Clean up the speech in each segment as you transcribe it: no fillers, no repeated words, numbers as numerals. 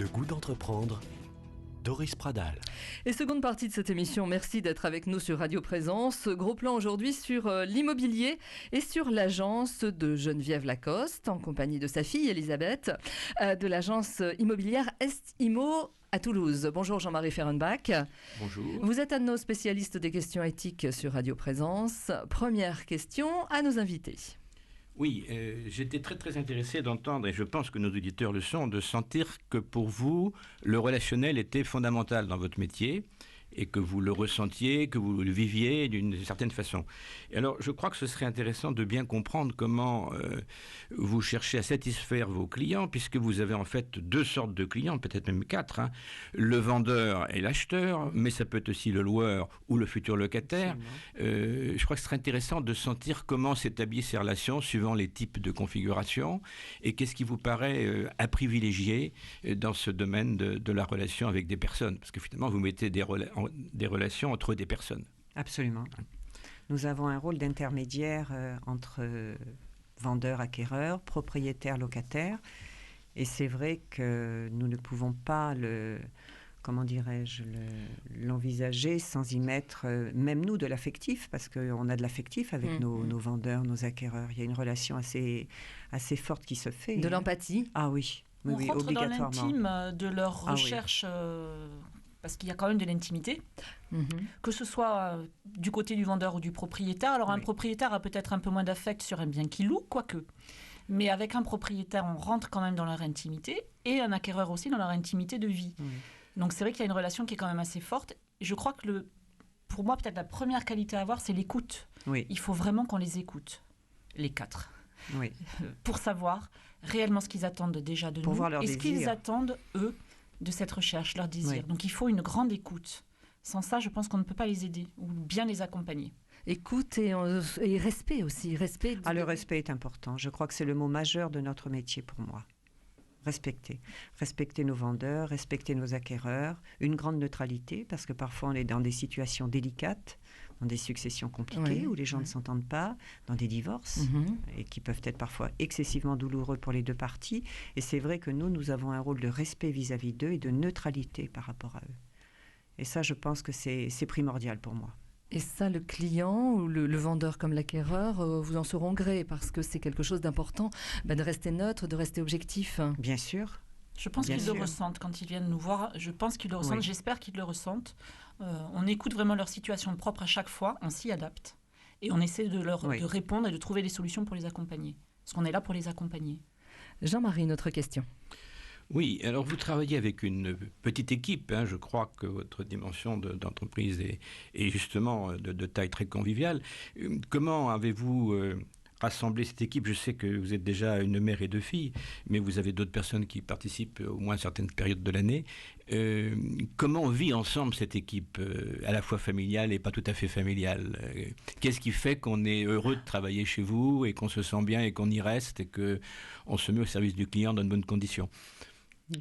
Le goût d'entreprendre, Doris Pradal. Et seconde partie de cette émission, merci d'être avec nous sur Radio Présence. Gros plan aujourd'hui sur l'immobilier et sur l'agence de Geneviève Lacoste, en compagnie de sa fille Elisabeth, de l'agence immobilière Est-Immo à Toulouse. Bonjour Jean-Marie Ferrenbach. Bonjour. Vous êtes un de nos spécialistes des questions éthiques sur Radio Présence. Première question à nos invités. Oui, j'étais très intéressé d'entendre, et je pense que nos auditeurs le sont, de sentir que pour vous, le relationnel était fondamental dans votre métier et que vous le ressentiez, que vous le viviez d'une certaine façon. Et alors, je crois que ce serait intéressant de bien comprendre comment vous cherchez à satisfaire vos clients, puisque vous avez en fait deux sortes de clients, peut-être même quatre, hein. Le vendeur et l'acheteur, mais ça peut être aussi le loueur ou le futur locataire. Je crois que ce serait intéressant de sentir comment s'établissent ces relations suivant les types de configuration, et qu'est-ce qui vous paraît à privilégier dans ce domaine de la relation avec des personnes, parce que finalement vous mettez des relations entre des personnes. Absolument. Nous avons un rôle d'intermédiaire entre vendeurs-acquéreurs, propriétaires-locataires, et c'est vrai que nous ne pouvons pas l'envisager sans y mettre, même nous, de l'affectif, parce qu'on a de l'affectif avec nos vendeurs, nos acquéreurs. Il y a une relation assez forte qui se fait. De l'empathie. Ah oui. On rentre obligatoirement. dans l'intime de leur recherche, parce qu'il y a quand même de l'intimité, que ce soit du côté du vendeur ou du propriétaire. Alors un propriétaire a peut-être un peu moins d'affect sur un bien qu'il loue, quoique. Mais avec un propriétaire, on rentre quand même dans leur intimité, et un acquéreur aussi dans leur intimité de vie. Donc c'est vrai qu'il y a une relation qui est quand même assez forte. Je crois que pour moi, peut-être la première qualité à avoir, c'est l'écoute. Il faut vraiment qu'on les écoute, les quatre. Pour savoir réellement ce qu'ils attendent déjà de nous, et ce qu'ils attendent, eux, de cette recherche, leur désir. Donc il faut une grande écoute. Sans ça, je pense qu'on ne peut pas les aider ou bien les accompagner. Écoute et respect aussi. Le respect est important. Je crois que c'est le mot majeur de notre métier pour moi. Respecter. Respecter nos vendeurs, respecter nos acquéreurs, une grande neutralité, parce que parfois on est dans des situations délicates, dans des successions compliquées où les gens ne s'entendent pas, dans des divorces, et qui peuvent être parfois excessivement douloureux pour les deux parties. Et c'est vrai que nous avons un rôle de respect vis-à-vis d'eux et de neutralité par rapport à eux. Et ça, je pense que c'est primordial pour moi. Et ça, le client ou le vendeur comme l'acquéreur, vous en sauront gré, parce que c'est quelque chose d'important, de rester neutre, de rester objectif. Bien sûr. Je pense qu'ils le ressentent quand ils viennent nous voir. Je pense qu'ils le ressentent, j'espère qu'ils le ressentent. On écoute vraiment leur situation propre à chaque fois, on s'y adapte. Et on essaie de répondre et de trouver des solutions pour les accompagner. Parce qu'on est là pour les accompagner. Jean-Marie, une autre question. Oui, alors vous travaillez avec une petite équipe, je crois que votre dimension d'entreprise est justement de taille très conviviale. Comment avez-vous rassemblé cette équipe? Je sais que vous êtes déjà une mère et deux filles, mais vous avez d'autres personnes qui participent au moins à certaines périodes de l'année. Comment vit ensemble cette équipe, à la fois familiale et pas tout à fait familiale? Qu'est-ce qui fait qu'on est heureux de travailler chez vous et qu'on se sent bien et qu'on y reste et qu'on se met au service du client dans de bonnes conditions?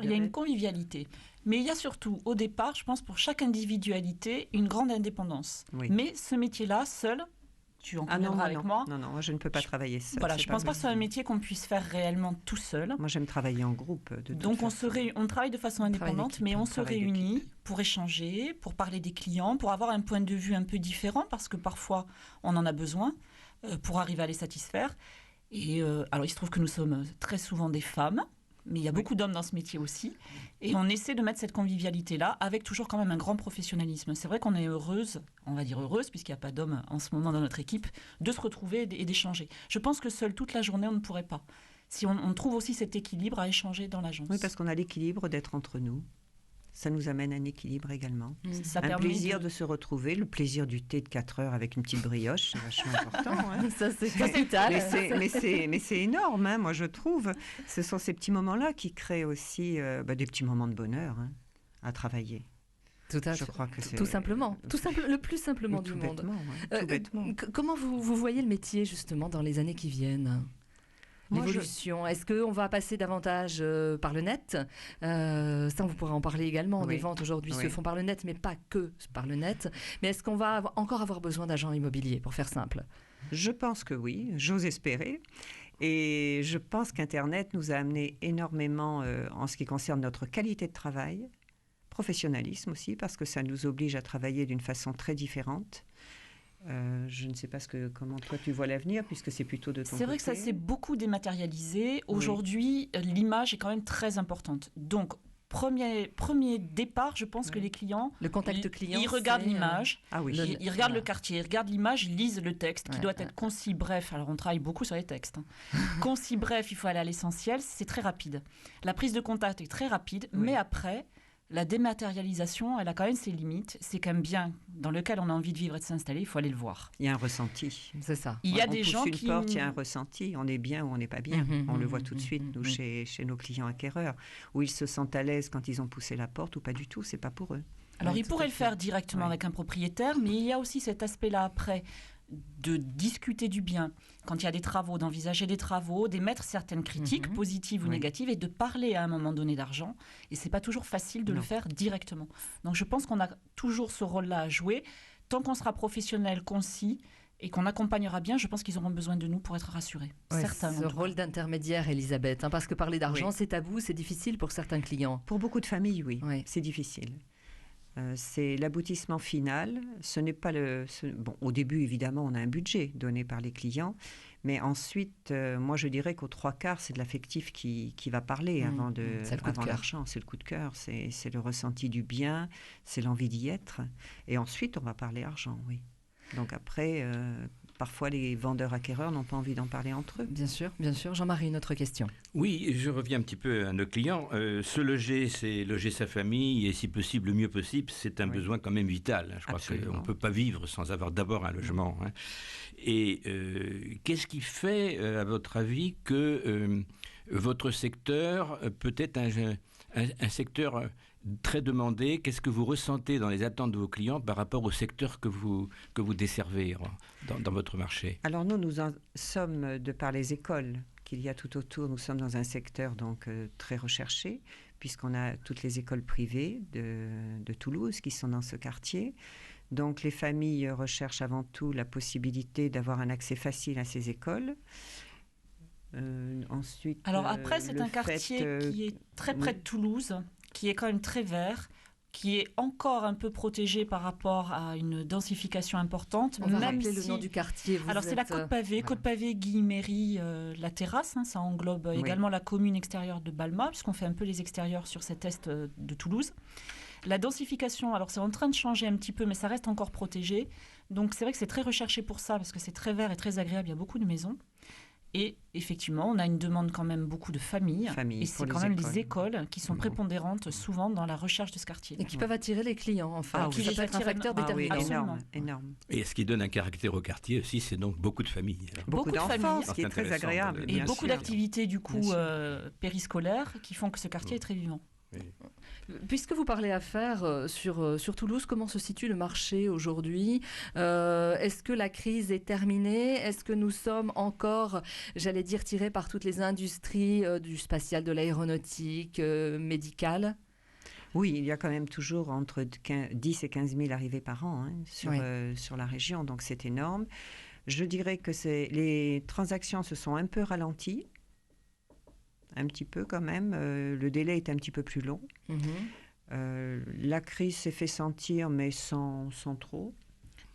Il y a une convivialité. Mais il y a surtout, au départ, je pense, pour chaque individualité, une grande indépendance. Mais ce métier-là, seul, tu en conviendras avec moi. Non, moi, je ne peux pas travailler seul. Voilà, je ne pense pas que c'est un métier qu'on puisse faire réellement tout seul. Moi, j'aime travailler en groupe. Donc, on travaille de façon indépendante, mais on se réunit pour échanger, pour parler des clients, pour avoir un point de vue un peu différent, parce que parfois, on en a besoin pour arriver à les satisfaire. Et alors, il se trouve que nous sommes très souvent des femmes, mais il y a beaucoup d'hommes dans ce métier aussi. Et on essaie de mettre cette convivialité-là avec toujours quand même un grand professionnalisme. C'est vrai qu'on est heureuse, on va dire heureuse, puisqu'il n'y a pas d'hommes en ce moment dans notre équipe, de se retrouver et d'échanger. Je pense que seul toute la journée, on ne pourrait pas. Si on trouve aussi cet équilibre à échanger dans l'agence. Oui, parce qu'on a l'équilibre d'être entre nous. Ça nous amène un équilibre également. Ça un plaisir de se retrouver, le plaisir du thé de 4 heures avec une petite brioche, c'est vachement important. Ça, c'est capital. Mais c'est énorme, moi je trouve. Ce sont ces petits moments-là qui créent aussi des petits moments de bonheur à travailler. Tout à fait. Je crois que c'est... Tout simplement. Le plus simplement du monde. Tout bêtement. Comment vous voyez le métier, justement, dans les années qui viennent ? L'évolution. Est-ce qu'on va passer davantage par le net? Ça, on pourra en parler également. Les ventes aujourd'hui se font par le net, mais pas que par le net. Mais est-ce qu'on va encore avoir besoin d'agents immobiliers, pour faire simple? Je pense que oui, j'ose espérer. Et je pense qu'Internet nous a amené énormément en ce qui concerne notre qualité de travail, professionnalisme aussi, parce que ça nous oblige à travailler d'une façon très différente. Je ne sais pas comment toi tu vois l'avenir, puisque c'est plutôt de ton côté. C'est vrai que ça s'est beaucoup dématérialisé. Aujourd'hui, l'image est quand même très importante. Donc, premier départ, je pense que les clients... Le contact client, ils regardent l'image, ils regardent le quartier, ils regardent l'image, ils lisent le texte, qui doit être concis, bref. Alors, on travaille beaucoup sur les textes. Concis, bref, il faut aller à l'essentiel, c'est très rapide. La prise de contact est très rapide, mais après... La dématérialisation, elle a quand même ses limites. C'est qu'un bien dans lequel on a envie de vivre et de s'installer, il faut aller le voir. Il y a un ressenti. C'est ça. Il y a des gens qui... On pousse une porte, il y a un ressenti. On est bien ou on n'est pas bien. On le voit tout de suite, nous, chez nos clients acquéreurs. Où ils se sentent à l'aise quand ils ont poussé la porte ou pas du tout. C'est pas pour eux. Alors, ils pourraient le faire directement avec un propriétaire, mais il y a aussi cet aspect-là après de discuter du bien, quand il y a des travaux, d'envisager des travaux, d'émettre certaines critiques positives ou négatives et de parler à un moment donné d'argent. Et c'est pas toujours facile de le faire directement. Donc je pense qu'on a toujours ce rôle-là à jouer. Tant qu'on sera professionnel, concis et qu'on accompagnera bien, je pense qu'ils auront besoin de nous pour être rassurés. Certains. Ce rôle d'intermédiaire, Elisabeth, parce que parler d'argent, c'est tabou, c'est difficile pour certains clients. Pour beaucoup de familles, oui. C'est difficile. C'est l'aboutissement final. Ce n'est pas bon, au début, évidemment, on a un budget donné par les clients, mais ensuite, moi, je dirais qu'aux 3/4, c'est de l'affectif qui va parler avant l'argent. C'est le coup de cœur, c'est le ressenti du bien, c'est l'envie d'y être. Et ensuite, on va parler argent, oui. Donc après, parfois, les vendeurs-acquéreurs n'ont pas envie d'en parler entre eux. Bien sûr, bien sûr. Jean-Marie, une autre question. Oui, je reviens un petit peu à nos clients. Se loger, c'est loger sa famille, et si possible, le mieux possible, c'est un besoin quand même vital. Je crois qu'on ne peut pas vivre sans avoir d'abord un logement. Et qu'est-ce qui fait, à votre avis, que votre secteur peut être un secteur très demandé? Qu'est-ce que vous ressentez dans les attentes de vos clients par rapport au secteur que vous desservez dans votre marché? Alors nous en sommes, de par les écoles qu'il y a tout autour, nous sommes dans un secteur donc très recherché, puisqu'on a toutes les écoles privées de Toulouse qui sont dans ce quartier. Donc les familles recherchent avant tout la possibilité d'avoir un accès facile à ces écoles. Ensuite, alors après, c'est un quartier qui est très près de Toulouse, qui est quand même très vert, qui est encore un peu protégé par rapport à une densification importante. On va rappeler le nom du quartier. Alors c'est la Côte Pavée, Côte Pavée, Guilleméry, la terrasse. Ça englobe également la commune extérieure de Balma, puisqu'on fait un peu les extérieurs sur cet est de Toulouse. La densification, alors c'est en train de changer un petit peu, mais ça reste encore protégé. Donc c'est vrai que c'est très recherché pour ça, parce que c'est très vert et très agréable. Il y a beaucoup de maisons. Et effectivement, on a une demande quand même beaucoup de familles. Et c'est quand même les écoles qui sont prépondérantes souvent dans la recherche de ce quartier. Et qui peuvent attirer les clients, enfin. Qui peut être un facteur déterminant. Énorme. Et ce qui donne un caractère au quartier aussi, c'est donc beaucoup de familles. Beaucoup d'enfants, ce qui est très agréable. Et beaucoup d'activités du coup périscolaires qui font que ce quartier est très vivant. Oui. Puisque vous parlez affaires sur Toulouse, comment se situe le marché aujourd'hui ? Est-ce que la crise est terminée ? Est-ce que nous sommes encore, j'allais dire, tirés par toutes les industries du spatial, de l'aéronautique, médicale ? Oui, il y a quand même toujours entre 10 et 15 000 arrivées par an sur la région, donc c'est énorme. Je dirais que les transactions se sont un peu ralenties. Un petit peu quand même. Le délai est un petit peu plus long. La crise s'est fait sentir, mais sans trop.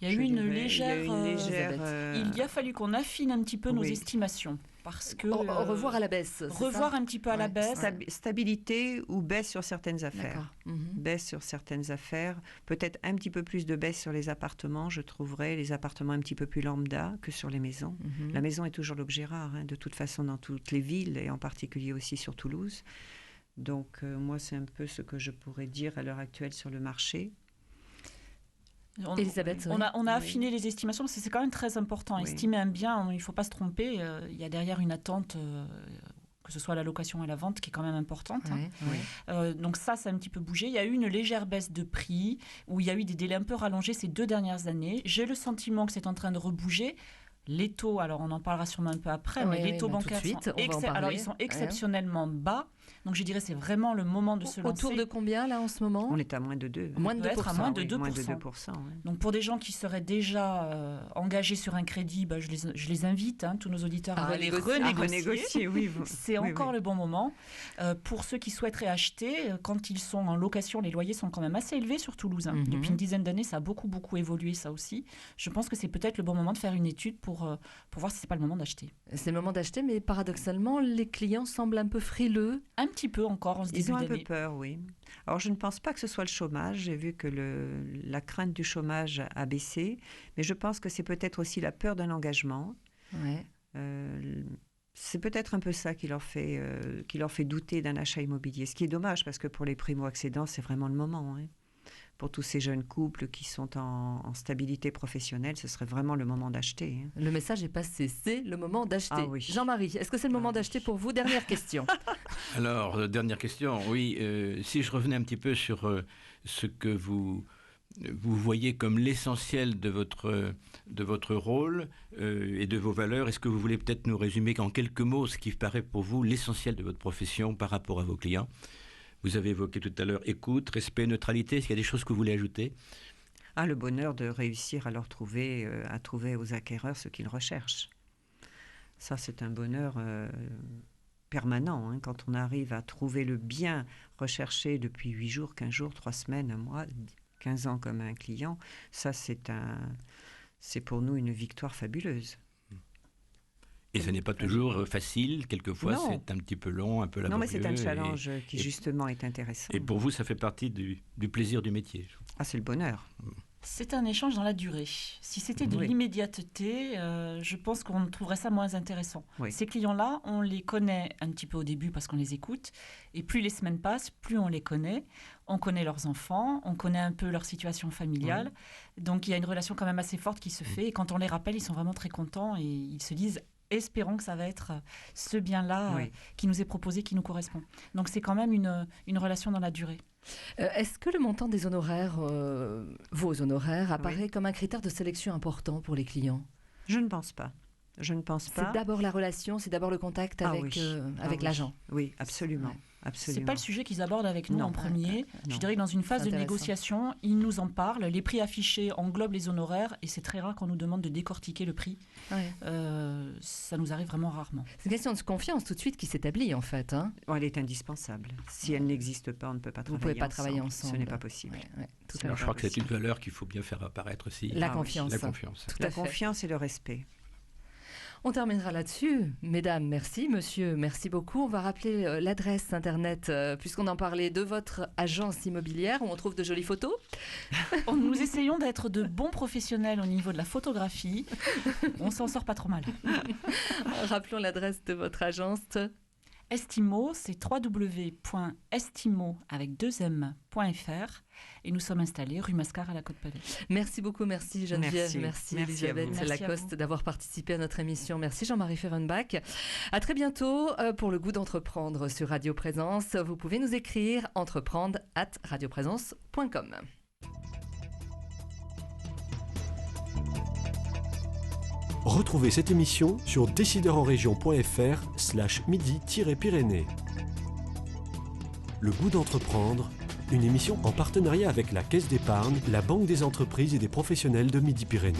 Il y a eu une légère... Il a fallu qu'on affine un petit peu nos estimations. Parce que... revoir à la baisse. Revoir un petit peu à la baisse. Stabilité ou baisse sur certaines affaires. Baisse sur certaines affaires. Peut-être un petit peu plus de baisse sur les appartements. Je trouverais les appartements un petit peu plus lambda que sur les maisons. La maison est toujours l'objet rare, de toute façon, dans toutes les villes, et en particulier aussi sur Toulouse. Donc, moi, c'est un peu ce que je pourrais dire à l'heure actuelle sur le marché. Elisabeth, on a affiné les estimations parce que c'est quand même très important. Estimer un bien, il ne faut pas se tromper. Il y a derrière une attente, que ce soit la location et la vente, qui est quand même importante. Donc ça a un petit peu bougé. Il y a eu une légère baisse de prix, où il y a eu des délais un peu rallongés ces 2 dernières années. J'ai le sentiment que c'est en train de rebouger. Les taux, alors on en parlera sûrement un peu après, mais les taux bancaires ils sont exceptionnellement bas. Donc je dirais c'est vraiment le moment de se lancer. Autour de combien là en ce moment ? On est à moins de 2. Moins de 2%. Être à moins de 2%. Moins de 2%, ouais. Donc pour des gens qui seraient déjà engagés sur un crédit, je les invite, tous nos auditeurs, à les renégocier. Oui, c'est encore le bon moment. Pour ceux qui souhaiteraient acheter, quand ils sont en location, les loyers sont quand même assez élevés sur Toulouse. Depuis une dizaine d'années, ça a beaucoup évolué, ça aussi. Je pense que c'est peut-être le bon moment de faire une étude pour voir si c'est pas le moment d'acheter. C'est le moment d'acheter, mais paradoxalement, les clients semblent un peu frileux. Un petit peu encore en ce début d'année. Ils ont un peu peur, oui. Alors, je ne pense pas que ce soit le chômage. J'ai vu que la crainte du chômage a baissé. Mais je pense que c'est peut-être aussi la peur d'un engagement. Ouais. C'est peut-être un peu ça qui leur fait douter d'un achat immobilier. Ce qui est dommage, parce que pour les primo-accédants, c'est vraiment le moment. Pour tous ces jeunes couples qui sont en stabilité professionnelle, ce serait vraiment le moment d'acheter. Le message est passé, c'est le moment d'acheter. Ah oui. Jean-Marie, est-ce que c'est le moment d'acheter pour vous ? Dernière question. Alors, dernière question, oui. Si je revenais un petit peu sur ce que vous voyez comme l'essentiel de votre rôle et de vos valeurs, est-ce que vous voulez peut-être nous résumer en quelques mots ce qui paraît pour vous l'essentiel de votre profession par rapport à vos clients ? Vous avez évoqué tout à l'heure écoute, respect, neutralité. Est-ce qu'il y a des choses que vous voulez ajouter ? Le bonheur de réussir à trouver aux acquéreurs ce qu'ils recherchent. Ça, c'est un bonheur permanent. Quand on arrive à trouver le bien recherché depuis 8 jours, 15 jours, 3 semaines, 1 mois, 15 ans comme un client, ça, c'est pour nous une victoire fabuleuse. Et ce n'est pas toujours facile, quelquefois c'est un petit peu long, un peu laborieux. Non, mais c'est un challenge qui justement est intéressant. Et pour vous, ça fait partie du plaisir du métier. C'est le bonheur. C'est un échange dans la durée. Si c'était de l'immédiateté, je pense qu'on trouverait ça moins intéressant. Oui. Ces clients-là, on les connaît un petit peu au début parce qu'on les écoute. Et plus les semaines passent, plus on les connaît. On connaît leurs enfants, on connaît un peu leur situation familiale. Donc il y a une relation quand même assez forte qui se fait. Et quand on les rappelle, ils sont vraiment très contents et ils se disent... Espérons que ça va être ce bien-là qui nous est proposé, qui nous correspond. Donc c'est quand même une relation dans la durée. Est-ce que le montant des honoraires, vos honoraires, apparaît comme un critère de sélection important pour les clients ? Je ne pense pas. C'est d'abord la relation, c'est d'abord le contact avec l'agent. Oui, absolument. Ouais. Absolument. C'est pas le sujet qu'ils abordent avec nous en premier. Je dirais que dans une phase de négociation, ils nous en parlent. Les prix affichés englobent les honoraires et c'est très rare qu'on nous demande de décortiquer le prix. Ça nous arrive vraiment rarement. C'est une question de confiance tout de suite qui s'établit en fait. Elle est indispensable. Si elle n'existe pas, on ne peut pas travailler ensemble. Vous ne pouvez pas travailler ensemble. Ce n'est pas possible. Je crois que c'est une valeur qu'il faut bien faire apparaître aussi. La confiance. La confiance. La confiance et le respect. On terminera là-dessus. Mesdames, merci. Monsieur, merci beaucoup. On va rappeler l'adresse internet, puisqu'on en parlait, de votre agence immobilière, où on trouve de jolies photos. Nous essayons d'être de bons professionnels au niveau de la photographie. On s'en sort pas trop mal. Rappelons l'adresse de votre agence. Estimo, c'est www.estimo avec 2m.fr et nous sommes installés rue Mascar à la Côte-Palais. Merci beaucoup, merci Geneviève, merci Elisabeth Lacoste d'avoir participé à notre émission. Merci Jean-Marie Ferrenbach. À très bientôt pour le goût d'entreprendre sur Radio Présence. Vous pouvez nous écrire entreprendre@radioprésence.com. Retrouvez cette émission sur décideurenrégion.fr/midi-pyrénées. Le goût d'entreprendre, une émission en partenariat avec la Caisse d'épargne, la Banque des entreprises et des professionnels de Midi-Pyrénées.